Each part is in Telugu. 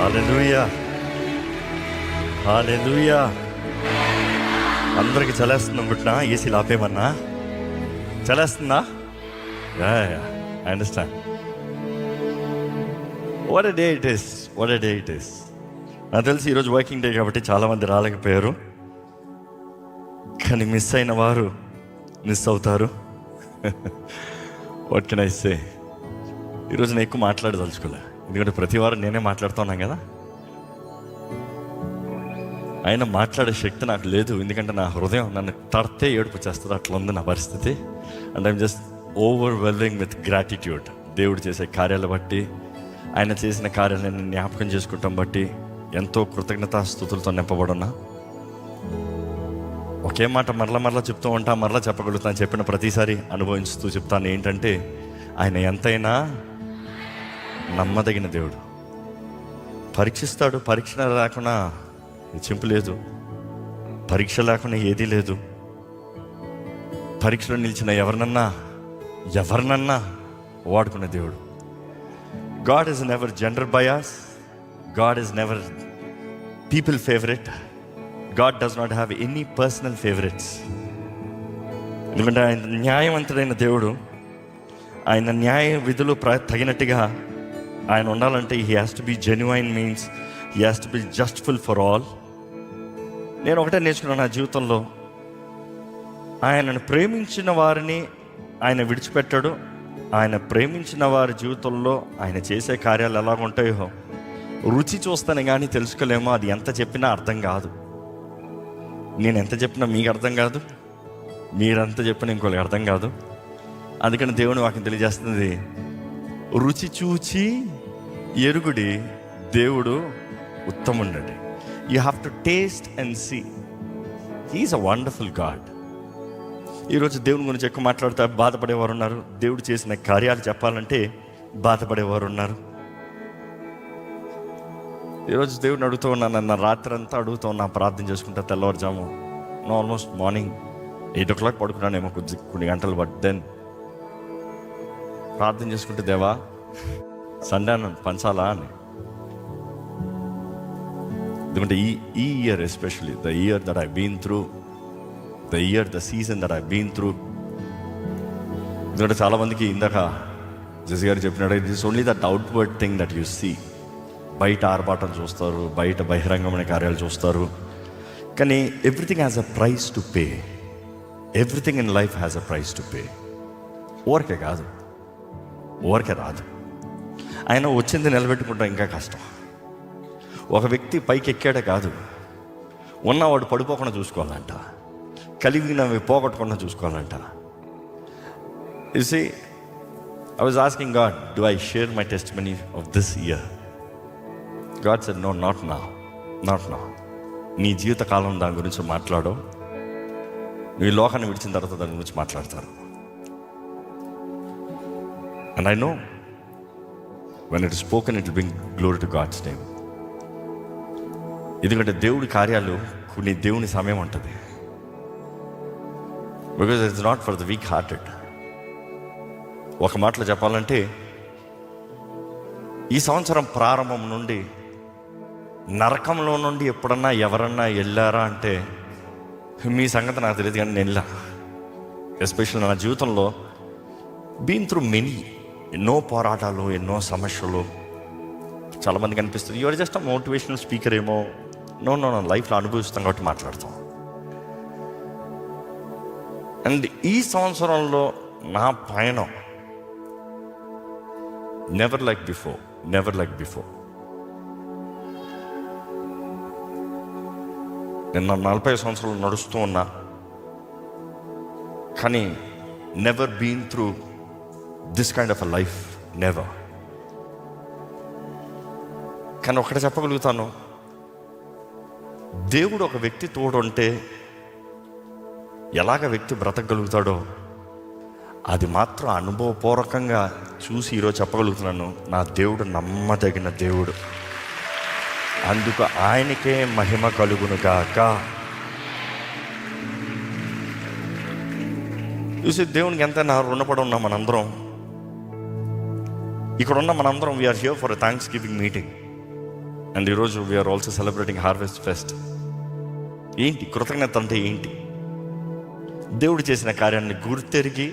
హల్లెలూయా, హల్లెలూయా. అందరికి చలేస్తుంది అనుకుంటున్నా. ఏసీ ఆపేమన్నా చలేస్తుందా? I understand. What a day it is, what a day it is. నాకు తెలిసి ఈరోజు వర్కింగ్ డే కాబట్టి చాలామంది రాలేకపోయారు, కానీ మిస్ అయిన వారు మిస్ అవుతారు. What can I say. ఈరోజు నేను ఎక్కువ మాట్లాడదలుచుకోలే, ఎందుకంటే ప్రతి వారం నేనే మాట్లాడుతున్నాను కదా. అయినా మాట్లాడే శక్తి నాకు లేదు, ఎందుకంటే నా హృదయం నన్ను తడితే ఏడుపు చేస్తుంది, అట్లా ఉంది నా పరిస్థితి. And I'm just overwhelming with gratitude. దేవుడు చేసే కార్యాలు బట్టి, ఆయన చేసిన కార్యాలను జ్ఞాపకం చేసుకుంటాం బట్టి ఎంతో కృతజ్ఞతాస్తుతులతో నింపబడున్నా. ఒకే మాట మరలా చెప్తూ ఉంటా, మరలా చెప్పగలుగుతాను. చెప్పిన ప్రతిసారి అనుభవిస్తూ చెప్తాను ఏంటంటే, ఆయన ఎంతైనా నమ్మదగిన దేవుడు. పరీక్షిస్తాడు, పరీక్ష లేకుండా చింపు లేదు, పరీక్ష లేకుండా ఏదీ లేదు. పరీక్షలో నిలిచిన ఎవరినన్నా వాడుకునే దేవుడు. God is never gender bias, God is never people favourite, God does not have any personal favourites. ఎందుకంటే ఆయన న్యాయవంతుడైన దేవుడు. ఆయన న్యాయ విధులు తగినట్టుగా ఆయన ఉండాలంటే he has to be genuine, means he has to be జస్ట్ఫుల్ for all. నేను ఒకటే నేర్చుకున్నాను నా జీవితంలో, ఆయనను ప్రేమించిన వారిని ఆయన విడిచిపెట్టాడు. ఆయన ప్రేమించిన వారి జీవితంలో ఆయన చేసే కార్యాలు ఎలా ఉంటాయో రుచి చూస్తానే కానీ తెలుసుకోలేమో. అది ఎంత చెప్పినా అర్థం కాదు. నేను ఎంత చెప్పినా మీకు అర్థం కాదు, మీరంత చెప్పినా ఇంకోళ్ళకి అర్థం కాదు. అందుకని దేవుని వాక్యం తెలియజేస్తుంది, రుచి చూచి ఎరుగుడి దేవుడు ఉత్తముండండి. You have to taste and see. He is a wonderful God. ఈరోజు దేవుని గురించి ఎక్కువ మాట్లాడితే బాధపడేవారు ఉన్నారు, దేవుడు చేసిన కార్యాలు చెప్పాలంటే బాధపడేవారు ఉన్నారు. ఈరోజు దేవుడిని అడుగుతూ ఉన్నాను, నన్ను రాత్రి అంతా అడుగుతూ ఉన్నా, ప్రార్థన చేసుకుంటా. తెల్లవారుజాము ఆల్మోస్ట్ మార్నింగ్ 8 o'clock పడుకున్నానేమో, కొన్ని గంటలు. బట్ దెన్ ప్రార్థన చేసుకుంటే, దేవా సండే నన్ను పంచాలా అని. ఎందుకంటే ఈ year especially, the year that I been through, the season that I been through. ఎందుకంటే చాలామందికి ఇందాక జస్ గారు చెప్పినట్టు, it is only that outward thing that you see. బయట ఆర్భాటం చూస్తారు, బయట బహిరంగమైన కార్యాలు చూస్తారు, కానీ everything has a price to pay. Everything in life has a price to pay. ఊరికే కాదు, ఊరికే రాదు. ఆయన వచ్చింది నిలబెట్టుకుంటాం ఇంకా కష్టం. ఒక వ్యక్తి పైకి ఎక్కాడే కాదు, ఉన్నవాడు పడిపోకుండా చూసుకోవాలంట, కలిగినవి పోగొట్టకుండా చూసుకోవాలంట. You see, I was asking God, do I share my testimony of this year? God said, no, not now. నీ జీవితకాలం దాని గురించి మాట్లాడో, నీ లోకాన్ని విడిచిన తర్వాత దాని గురించి మాట్లాడతారు. And I know when it is spoken, it will bring glory to God's name. ఎందుకంటే దేవుడి కార్యాలు కొన్ని దేవుని సమయం ఉంటుంది. Because it's not for the weak hearted. ఒక మాటలో చెప్పాలంటే, ఈ సంవత్సరం ప్రారంభం నుండి నరకంలో నుండి ఎప్పుడన్నా ఎవరన్నా వెళ్ళారా అంటే, మీ సంగతి నాకు తెలియదు, కానీ నేను వెళ్ళా. ఎస్పెషల్లీ నా జీవితంలో బీన్ త్రూ మెనీ, ఎన్నో పోరాటాలు, ఎన్నో సమస్యలు. చాలామందికి అనిపిస్తుంది you're just a motivational speaker ఏమో. నో, లైఫ్లో అనుభవిస్తాం కాబట్టి మాట్లాడతాం. అండ్ ఈ సంవత్సరంలో నా పయనం నెవర్ లైక్ బిఫోర్. నేను 40 సంవత్సరాలు నడుస్తూ ఉన్నా, కానీ never been through this kind of a life, never. కానీ ఒకటి చెప్పగలుగుతాను, దేవుడు ఒక వ్యక్తి తోడుంటే ఎలాగ వ్యక్తి బ్రతకగలుగుతాడో అది మాత్రం అనుభవపూర్వకంగా చూసి ఈరోజు చెప్పగలుగుతున్నాను. నా దేవుడు నమ్మదగిన దేవుడు, అందుకు ఆయనకే మహిమ కలుగును గాక. చూసి దేవునికి ఎంత నా రుణపడి ఉన్నాం మనందరం. ఇక్కడ ఉన్న మనందరం we are here for thanksgiving meeting. And ఈరోజు we are also celebrating harvest fest. ఏంటి కృతజ్ఞత అంటే ఏంటి? దేవుడు చేసిన కార్యాన్ని గుర్తెరిగి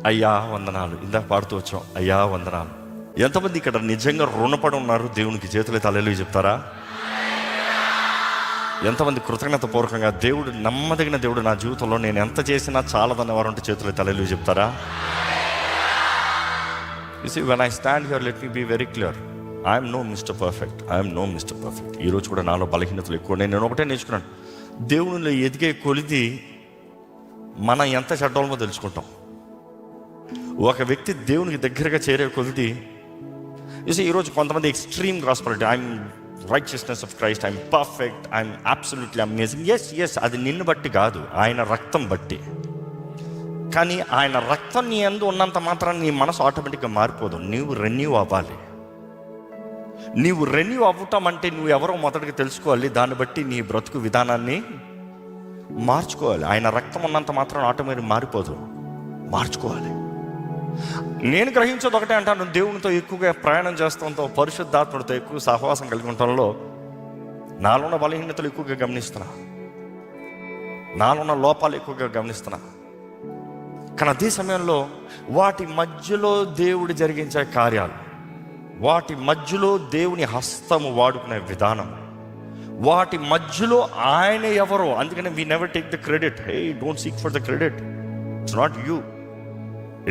అయ్యా వందనాలు. ఇందాక పాడుతూ వచ్చాం, అయ్యా వందనాలు. ఎంతమంది ఇక్కడ నిజంగా రుణపడి ఉన్నారు దేవునికి? చేతులు హల్లెలూయా చెప్తారా? ఎంతమంది కృతజ్ఞత పూర్వకంగా దేవుడు నమ్మదగిన దేవుడు నా జీవితంలో నేను ఎంత చేసినా చాలదన్న వారు ఉంటే చేతులు హల్లెలూయా చెప్తారా? You see, when I stand here, let me be very clear. I am no Mr. Perfect. I am no Mr. Perfect. ఈరోజు కూడా నాలో బలహీనతలు ఎక్కువ. నేను ఒకటే నేర్చుకున్నాను, దేవునిలో ఎదిగే కొలిది మనం ఎంత చెడ్డోళ్ళమో తెలుసుకుంటాం. ఒక వ్యక్తి దేవునికి దగ్గరగా చేరే కొలిది, ఈరోజు కొంతమంది ఎక్స్ట్రీమ్ గాస్పెలిటీ, I'm righteousness of Christ, I'm perfect, I'm absolutely amazing. Yes అది నిన్ను బట్టి కాదు, ఆయన రక్తం బట్టి. కానీ ఆయన రక్తం నీ యందు ఉన్నంత మాత్రం నీ మనసు ఆటోమేటిక్గా మారిపోదు. నీవు రెన్యూ అవ్వాలి. నీవు రెన్యూ అవ్వటం అంటే నువ్వు ఎవరో మొదటిగా తెలుసుకోవాలి, దాన్ని బట్టి నీ బ్రతుకు విధానాన్ని మార్చుకోవాలి. ఆయన రక్తం ఉన్నంత మాత్రం ఆటోమేటిక్ మారిపోదు, మార్చుకోవాలి. నేను గ్రహించేది ఒకటే అంటాను, దేవునితో ఎక్కువగా ప్రయాణం చేస్తాంతో, పరిశుద్ధాత్మడితో ఎక్కువ సహవాసం కలిగి ఉండటంలో నాలో ఉన్న బలహీనతలు ఎక్కువగా గమనిస్తున్నా, నాలో ఉన్న లోపాలు ఎక్కువగా గమనిస్తున్నా. కానీ అదే సమయంలో వాటి మధ్యలో దేవుడు జరిగించే కార్యాలు, వాటి మధ్యలో దేవుని హస్తము వాడుకునే విధానం, వాటి మధ్యలో ఆయన ఎవరో. అందుకని we never take the credit. Hey, don't seek for the credit. It's not you,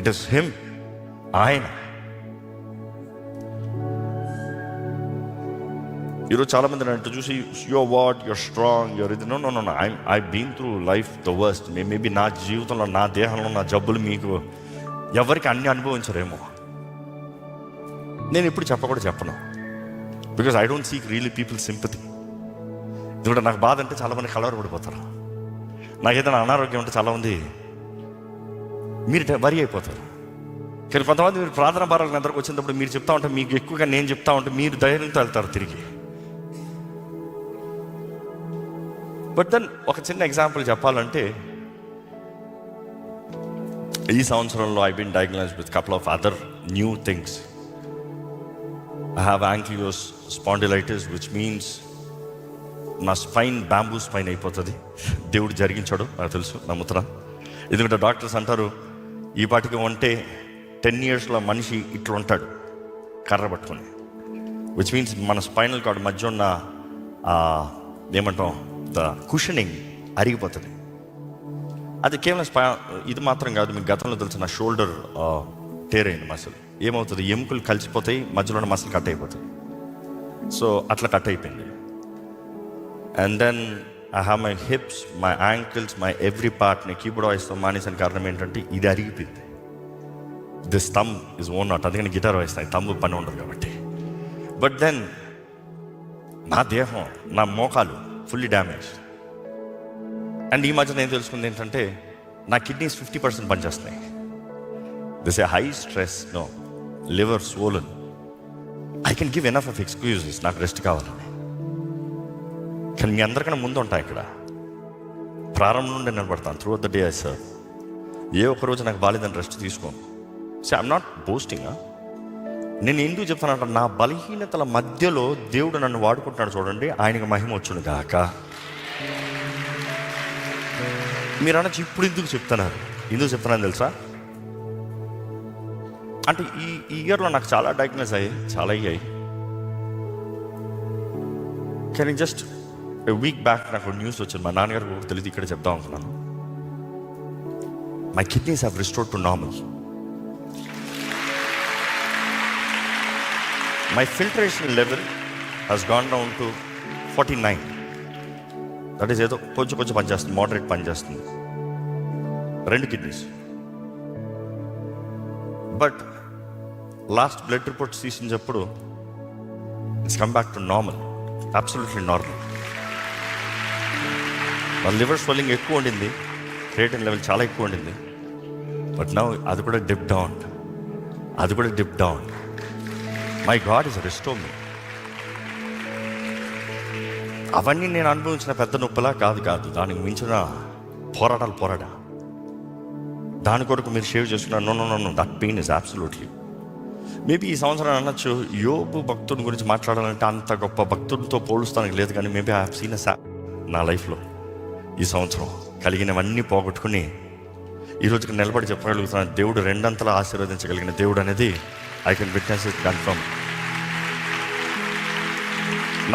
it is him, ఆయన. ఈరోజు చాలా మంది నన్ను చూసి your what, your strong, your ఇది. No no no, I been through life the worst. Maybe నా జీవితంలో, నా దేహంలో నా జబ్బులు మీకు ఎవరికి అన్ని అనుభవించరేమో. నేను ఇప్పుడు చెప్పను, because I don't seek really people sympathy. ఎందుకంటే నాకు బాధ అంటే చాలామంది కలవర పడిపోతారు, నాకు ఏదైనా అనారోగ్యం ఉంటే చాలామంది మీరు వరి అయిపోతారు. కానీ కొంతమంది మీరు ప్రార్థన భారాలకు అందరికి వచ్చినప్పుడు మీరు చెప్తా ఉంటే, మీకు ఎక్కువగా నేను చెప్తా ఉంటే మీరు ధైర్యంతో వెళ్తారు తిరిగి. బట్ దెన్ ఒక చిన్న ఎగ్జాంపుల్ చెప్పాలంటే, ఈ సంవత్సరంలో I been diagnosed with couple of other new things. I have ankylosing spondylitis, which means నా స్పైన్ బ్యాంబూ స్పైన్ అయిపోతుంది. దేవుడు జరిగించాడు, నాకు తెలుసు, నమ్ముతున్నా. ఎందుకంటే డాక్టర్స్ అంటారు, ఈ పాటికి ఉంటే 10 yearsలో మనిషి ఇట్లా ఉంటాడు కర్ర పట్టుకొని. విచ్ మీన్స్ మన స్పైనల్ కార్డ్ మధ్య ఉన్న ఏమంటాం, ద కుషనింగ్ అరిగిపోతుంది. అది కేవలం ఇది మాత్రం కాదు, మీకు గతంలో తెలుసు, నా షోల్డర్ టేర్ అయింది. మసిల్ ఏమవుతుంది, ఎముకలు కలిసిపోతాయి, మధ్యలో ఉన్న మసిల్ కట్ అయిపోతుంది. సో అట్లా కట్ అయిపోయింది. And then I have my hips, my ankles, my every part. నేను కీబోర్డ్ వాయిస్తాం మానేసిన కారణం ఏంటంటే ఇది అరిగిపోయింది. This thumb is worn out, అందుకని గిటార్ వాయిస్తాను, థంబ్ పని ఉండదు కాబట్టి. బట్ దెన్ నా దేహం, నా మోకాలు ఫుల్లీ డ్యామేజ్. అండ్ ఈ మధ్య నేను తెలుసుకుంది ఏంటంటే, నా కిడ్నీస్ 50% పనిచేస్తున్నాయి. This a high stress, no liver swollen. I can give enough of excuses, నాకు రెస్ట్ కావాలని. కానీ మీ అందరికన్నా ముందు ఉంటాయి ఇక్కడ. ప్రారంభం నుండి నిలబడతాను through the day. I serve. ఏ ఒక్కరోజు నాకు బాలేదని రెస్ట్ తీసుకోను. So I'm not boasting. నేను ఎందుకు చెప్తానంటే, నా బలహీనతల మధ్యలో దేవుడు నన్ను వాడుకుంటున్నాడు చూడండి, ఆయనకు మహిమ వచ్చును గాక. మీరు అనొచ్చు, ఇప్పుడు ఎందుకు చెప్తున్నారు? ఎందుకు చెప్తున్నాను తెలుసా? అంటే ఈ ఇయర్లో నాకు చాలా డయాగ్నోస్ అయ్యాయి. కానీ జస్ట్ వీక్ బ్యాక్ నాకు న్యూస్ వచ్చింది, మా నాన్నగారికి తెలియదు, ఇక్కడ చెప్దాం అనుకున్నాను. My kidneys have restored to normal. My filtration level has gone down to 49. That is ఏదో కొంచెం పనిచేస్తుంది, మోడరేట్ పనిచేస్తుంది, 2 kidneys. But last blood reports తీసినప్పుడు it's come back to normal, absolutely normal. నా లివర్ స్వెల్లింగ్ ఎక్కువ ఉండింది, క్రియేటిన్ లెవెల్ చాలా ఎక్కువ ఉండింది. బట్ నౌ అది కూడా dip down. My God is restore me. అవన్నీ నేను అనుభవించిన పెద్ద నొప్పులా కాదు, దానికి మించిన పోరాడా. దాని కొరకు మీరు షేవ్ చేసుకున్నారు. No, that pain is absolutely. Maybe ఈ సంవత్సరం అనొచ్చు, యోబు భక్తుని గురించి మాట్లాడాలంటే అంత గొప్ప భక్తుడితో పోలుస్తానికి లేదు, కానీ మేబీ ఐ హావ్ సీన్ నా లైఫ్లో ఈ సంవత్సరం కలిగినవన్నీ పోగొట్టుకుని ఈరోజుకి నిలబడి చెప్పగలుగుతున్నాను, దేవుడు రెండంతలా ఆశీర్వదించగలిగిన దేవుడు అనేది I can witness it confirm.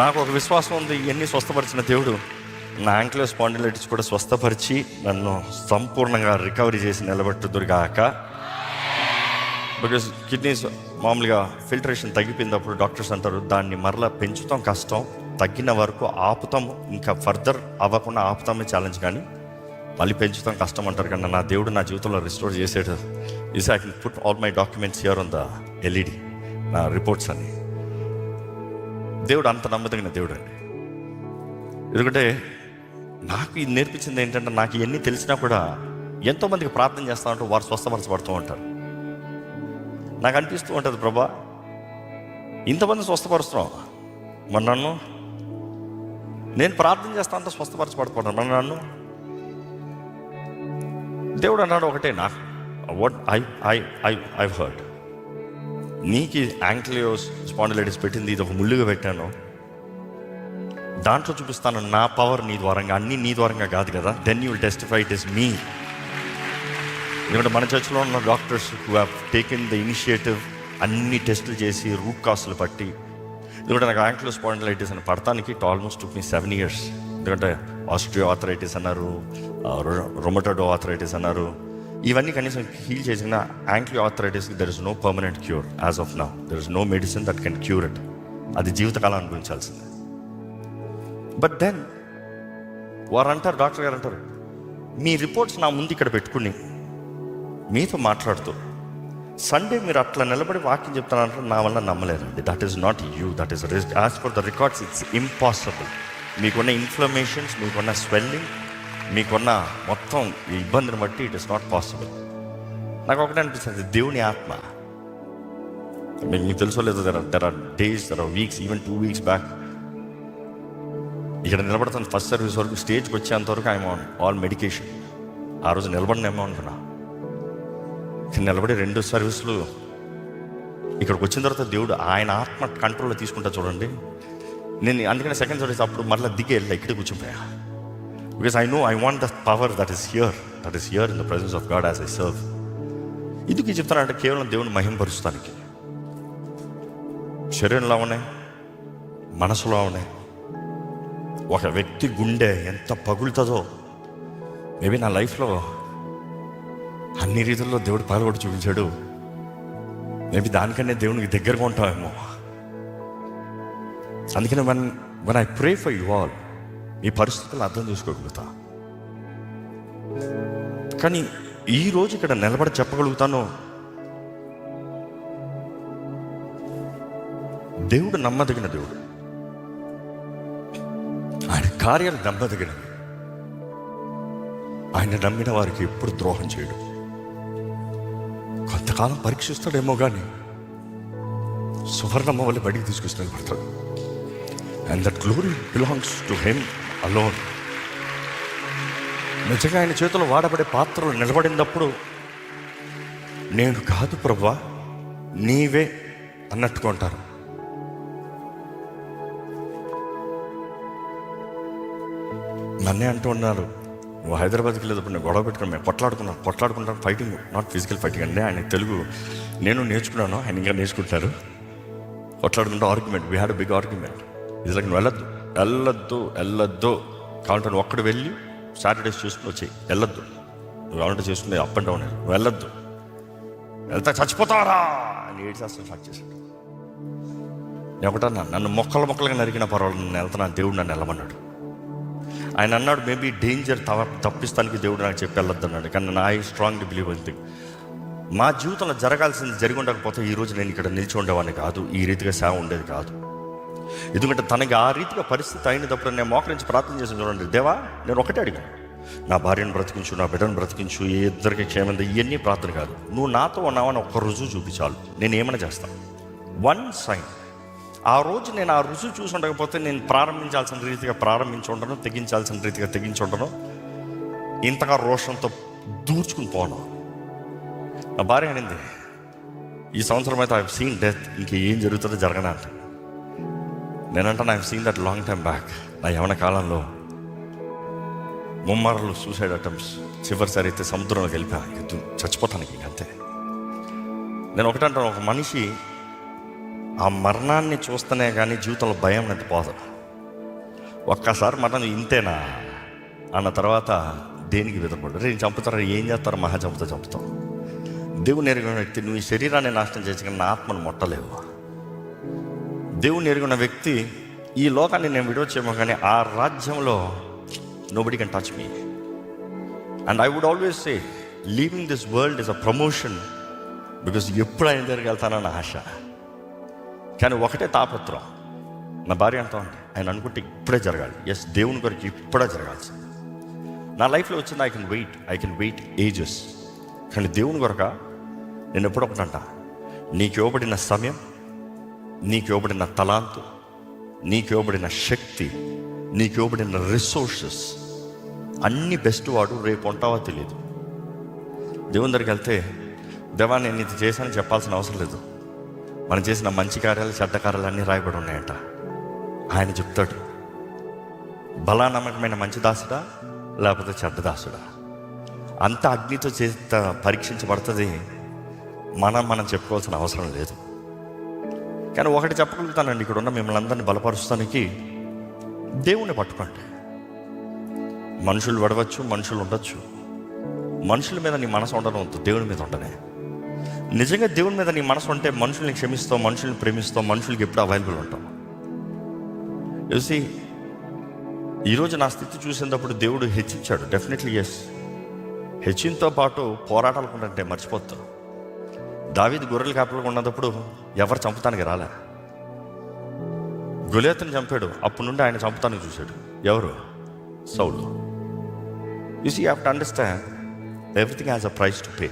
నాకు ఒక విశ్వాసం ఉంది, ఇవన్నీ స్వస్థపరిచిన దేవుడు నా యాంక్లో స్పాండిలైటిస్ కూడా స్వస్థపరిచి నన్ను సంపూర్ణంగా రికవరీ చేసి నిలబెట్టుదురుగాక. బికాజ్ కిడ్నీస్ మామూలుగా ఫిల్టరేషన్ తగ్గిపోయినప్పుడు డాక్టర్స్ అంటారు దాన్ని మరలా పెంచుతాం కష్టం, తగ్గిన వరకు ఆపుతాం, ఇంకా ఫర్దర్ అవ్వకుండా ఆపుతామే ఛాలెంజ్, కానీ మళ్ళీ పెంచుతాం కష్టం అంటారు. కానీ నా దేవుడు నా జీవితంలో రిస్టోర్ చేసేట is I can put all my documents here on the LED, నా రిపోర్ట్స్ అని. దేవుడు అంత నమ్మదగిన దేవుడు అండి. ఎందుకంటే నాకు ఇది నేర్పించింది ఏంటంటే, నాకు ఇవన్నీ తెలిసినా కూడా ఎంతోమందికి ప్రార్థన చేస్తూ ఉంటారు, వారు స్వస్థపరచబడుతూ ఉంటారు. నాకు అనిపిస్తూ ఉంటుంది, ప్రభా ఇంతమంది స్వస్థపరుస్తున్నాం, మరి నన్ను, నేను ప్రార్థన చేస్తా అంతా స్వస్థపరచబడుతున్నాను, మరి నన్ను. దేవుడు అన్నాడు ఒకటే, నాకు వాట్ ఐ హర్డ్, నీకు యాంక్లియో స్పాండిలైటిస్ పెట్టింది, ఇది ఒక ముళ్ళుగా పెట్టాను, దాంట్లో చూపిస్తాను నా పవర్ నీ ద్వారంగా, అన్నీ నీ ద్వారంగా కాదు కదా, then you will testify it is me. ఎందుకంటే మన చర్చ్లో ఉన్న doctors who have taken the initiative, అన్ని టెస్టులు చేసి రూట్ కాస్టులు పట్టి, ఎందుకంటే నాకు యాంక్లో స్పాండిలైటిస్ అని పడటానికి it almost took me 7 years. ఎందుకంటే ఆస్ట్రియో ఆర్థరైటిస్ అన్నారు, రొమటోడో ఆర్థరైటిస్ అన్నారు, ఇవన్నీ కనీసం హీల్ చేసిన యాంక్లో ఆర్థరైటిస్కి there is no permanent cure as of now, there is no medicine that can cure it, అది జీవితకాలం అనుభవించాల్సిందే. బట్ దెన్ వారు అంటారు, డాక్టర్ గారు అంటారు, మీ రిపోర్ట్స్ నా ముందు ఇక్కడ పెట్టుకుని మీతో మాట్లాడుతూ సండే మీరు అట్లా నిలబడి వాక్యం చెప్తానంటే నా వల్ల నమ్మలేరండి. That is not you, that is as per the records it's impossible. మీకున్న ఇన్ఫ్లమేషన్స్, మీకున్న స్వెల్లింగ్, మీకున్న మొత్తం ఈ ఇబ్బందిని బట్టి ఇట్ ఇస్ నాట్ పాసిబుల్. నాకు ఒకటే అనిపిస్తుంది, దేవుని ఆత్మ, మీకు తెలుసో లేదో, there are days, there are weeks, even 2 weeks back ఇక్కడ నిలబడతాను ఫస్ట్ సర్వీస్ వరకు, స్టేజ్కి వచ్చేంతవరకు ఐఎమ్ ఆన్ ఆల్ మెడికేషన్. ఆ రోజు నిలబడినేమో అనుకున్నా, నిలబడి 2 సర్వీసులు ఇక్కడికి వచ్చిన తర్వాత దేవుడు ఆయన ఆత్మ కంట్రోల్లో తీసుకుంటా చూడండి. నేను అందుకని సెకండ్ సర్వీస్ అప్పుడు మళ్ళీ దిగి వెళ్ళా, ఇక్కడే కూర్చుంపోయా. Because I know I want the power that is here in the presence of God as I serve. ఎందుకు చెప్తానంటే కేవలం దేవుని మహింపరుస్తానికి. శరీరంలో ఉన్నాయి, మనసులో ఉన్నాయి. ఒక వ్యక్తి గుండె ఎంత పగులుతుందో, మేబీ నా లైఫ్లో అన్ని రీతుల్లో దేవుడు పాల్గొట్టి చూపించాడు. మేబీ దానికన్నా దేవునికి దగ్గరగా ఉంటామేమో. అందుకని when I pray for you all, ఈ పరిస్థితులను అర్థం చేసుకోగలుగుతా. కానీ ఈరోజు ఇక్కడ నిలబడి చెప్పగలుగుతాను, దేవుడు నమ్మదగిన దేవుడు, ఆయన కార్యాలు నమ్మదగినవి. ఆయన నమ్మిన వారికి ఎప్పుడు ద్రోహం చేయడు. కొంతకాలం పరీక్షిస్తాడేమో కానీ సువర్ణమ్మ వల్ల బయటికి తీసుకొచ్చి నిలబడతాడు. And that glory belongs to him alone. నిజంగా ఆయన చేతిలో వాడబడే పాత్రలు నిలబడినప్పుడు, నేను కాదు ప్రభువా నీవే అన్నట్టుకుంటారు. నన్నే అంటూ ఉన్నారు, నువ్వు హైదరాబాద్కి వెళ్ళేటప్పుడు నేను గొడవ పెట్టుకున్నాను, మేము కొట్లాడుకుంటాను, ఫైటింగ్, నాట్ ఫిజికల్ ఫైటింగ్ అండి. ఆయన తెలుగు నేను నేర్చుకున్నాను, ఆయన ఇంకా నేర్చుకుంటారు. కొట్లాడుకుంటూ argument, we had big argument. ఇది లైక్ నువ్వు వెళ్ళొద్దు కావాలంటే నువ్వు ఒక్కడు వెళ్ళి సాటర్డేస్ చూసుకుని వచ్చేయి, వెళ్ళొద్దు, నువ్వు కావాలంటే చేసుకునే అప్ అండ్ డౌన్, నువ్వు వెళ్ళొద్దు, వెళ్తా చచ్చిపోతారా అని ఏడ్చేస్తాను స్టార్ట్ చేశాడు. నేను ఒకటన్నా, నన్ను మొక్కలుగా నరికిన పర్వాలేదు, నేను వెళ్తాను, దేవుడు నన్ను వెళ్ళమన్నాడు. ఆయన అన్నాడు, మేబీ డేంజర్ తప్పిస్తానికి దేవుడు నాకు చెప్పి వెళ్ళొద్దు అన్నాడు. కానీ నా స్ట్రాంగ్లీ బిలీవ్ అంతే, మా జీవితంలో జరగాల్సింది జరిగి ఉండకపోతే ఈరోజు నేను ఇక్కడ నిలిచి ఉండేవాడిని కాదు, ఈ రీతిగా సేవ ఉండేది కాదు. ఎందుకంటే తనకి ఆ రీతిగా పరిస్థితి అయినప్పుడు నేను మోకరించి ప్రార్థన చేసి చూడండి, దేవా నేను ఒకటే అడిగాను, నా భార్యను బ్రతికించు, నా బిడ్డను బ్రతికించు, ఏ ఇద్దరికి క్షేమంగా, ఇవన్నీ ప్రార్థన కాదు, నువ్వు నాతో ఉన్నావని ఒక్క రుజువు చూపించాలి, నేను ఏమైనా చేస్తాను. 1 sign. ఆ రోజు నేను ఆ రుజువు చూసి ఉండకపోతే నేను ప్రారంభించాల్సిన రీతిగా ప్రారంభించుండను, తెగించాల్సిన రీతిగా తెగించుండను, ఇంతగా రోషంతో దూర్చుకుని పోను. నా భార్య అనింది, ఈ సంవత్సరం అయితే ఐ హావ్ సీన్ డెత్, ఇంక ఏం జరుగుతుందో జరగనా అంట. నేనంటాను I have seen that long time back. నా యవన కాలంలో ముమ్మారులు సూసైడ్ అటెంప్ట్స్, చివరిసారి అయితే సముద్రంలోకి వెళ్ళిపోయా, చచ్చిపోతానికి ఇంకంతే. నేను ఒకటంటాను, ఒక మనిషి ఆ మరణాన్ని చూస్తేనే కానీ జీవితంలో భయం అనేది పోదు. ఒక్కసారి మరణం ఇంతేనా అన్న తర్వాత దేనికి వెతకూడదు. నేను చంపుతారా, ఏం చేస్తారో, మహా చంపుతాం. దేవుని ఎరిగిన వ్యక్తి, నువ్వు ఈ శరీరాన్ని నాశనం చేసి కానీ నా ఆత్మను ముట్టలేవు. దేవుని ఎరిగిన వ్యక్తి, ఈ లోకాన్ని నేను విడవచ్చేమో కానీ ఆ రాజ్యంలో nobody can touch me. And I would always say leaving this world is a promotion, because ఎప్పుడు ఆయన దగ్గరికి వెళ్తానన్న ఆశ. కానీ ఒకటే తాపత్రం, నా భార్య అంటా ఉంది, ఆయన అనుకుంటే ఇప్పుడే జరగాలి. ఎస్, దేవుని కొరకు ఇప్పుడే జరగాల్సింది. నా లైఫ్లో వచ్చింది ఐ కెన్ వెయిట్ ఏజెస్. కానీ దేవుని కొరక నేను ఎప్పుడు ఒకటంట, నీకు ఇవ్వబడిన సమయం, నీకు ఇవ్వబడిన తలాంతు, నీకు ఇవ్వబడిన శక్తి, నీకు ఇవ్వబడిన రిసోర్సెస్ అన్నీ బెస్ట్ వాడు, రేపు ఉంటావో తెలియదు. దేవుని దగ్గరికి వెళ్తే, దేవా నేను ఇది చేశానని చెప్పాల్సిన అవసరం లేదు. మనం చేసిన మంచి కార్యాలు, చెడ్డ కార్యాలు అన్నీ రాయబడి ఉన్నాయంట. ఆయన చెప్తాడు, బలానమ్మకమైన మంచి దాసుడా లేకపోతే చెడ్డ దాసుడా. అంత అగ్నితో చేత పరీక్షించబడుతుంది. మనం చెప్పుకోవాల్సిన అవసరం లేదు. కానీ ఒకటి చెప్పగలుగుతానండి, ఇక్కడ ఉన్న మిమ్మల్ని అందరినీ బలపరుస్తానికి, దేవుణ్ణి పట్టుకోండి. మనుషులు వడవచ్చు, మనుషులు ఉండొచ్చు. మనుషుల మీద నీ మనసు ఉండడం వద్దు, దేవుని మీద ఉండనే. నిజంగా దేవుని మీద నీ మనసు ఉంటే మనుషుల్ని క్షమిస్తావు, మనుషుల్ని ప్రేమిస్తావు, మనుషులకి ఎప్పుడు అవైలబుల్ ఉంటావు. చూసి ఈరోజు నా స్థితి చూసినప్పుడు దేవుడు హెచ్చించాడు, డెఫినెట్లీ ఎస్. హెచ్చింతో పాటు పోరాటాలు ఉంటే మర్చిపోతావు. దావీదు గొర్రెల కాపలుగా ఉన్నప్పుడు ఎవరు చంపుతానికి రాలే, గొలియాతుని చంపాడు. అప్పటి నుండి ఆయన చంపుతానికి చూశాడు. ఎవరు? Saul. You see, you have to understand everything has a price to pay.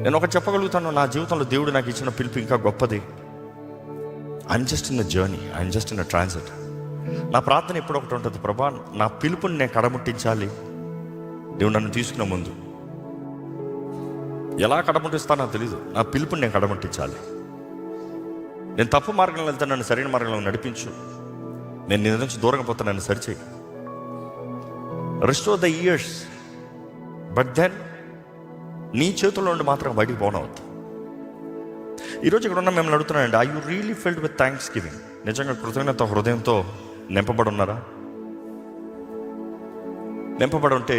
నేను ఒకటి చెప్పగలుగుతాను, నా జీవితంలో దేవుడు నాకు ఇచ్చిన పిలుపు ఇంకా గొప్పది. I'm just in the journey, I'm just in the transit. నా ప్రార్థన ఎప్పుడు ఒకటి ఉంటుంది, ప్రభా నా పిలుపుని నేను కడముట్టించాలి. దేవుడు నన్ను తీసుకున్న ముందు ఎలా కడముట్టిస్తానో తెలీదు, నా పిలుపుని నేను కడముట్టించాలి. నేను తప్పు మార్గంలో వెళ్తే నన్ను సరైన మార్గంలో నడిపించు. నేను నీ నుంచి దూరంగా పోతే నన్ను సరిచేయి. Restore the years, but then నీ చేతుల్లో నుండి మాత్రం బయటికి పోనవద్దు. ఈరోజు ఇక్కడ ఉన్న మిమ్మల్ని అడుగుతున్నానండి, I you really filled with thanksgiving? నిజంగా కృతజ్ఞత హృదయంతో నింపబడి ఉన్నారా? నింపబడి ఉంటే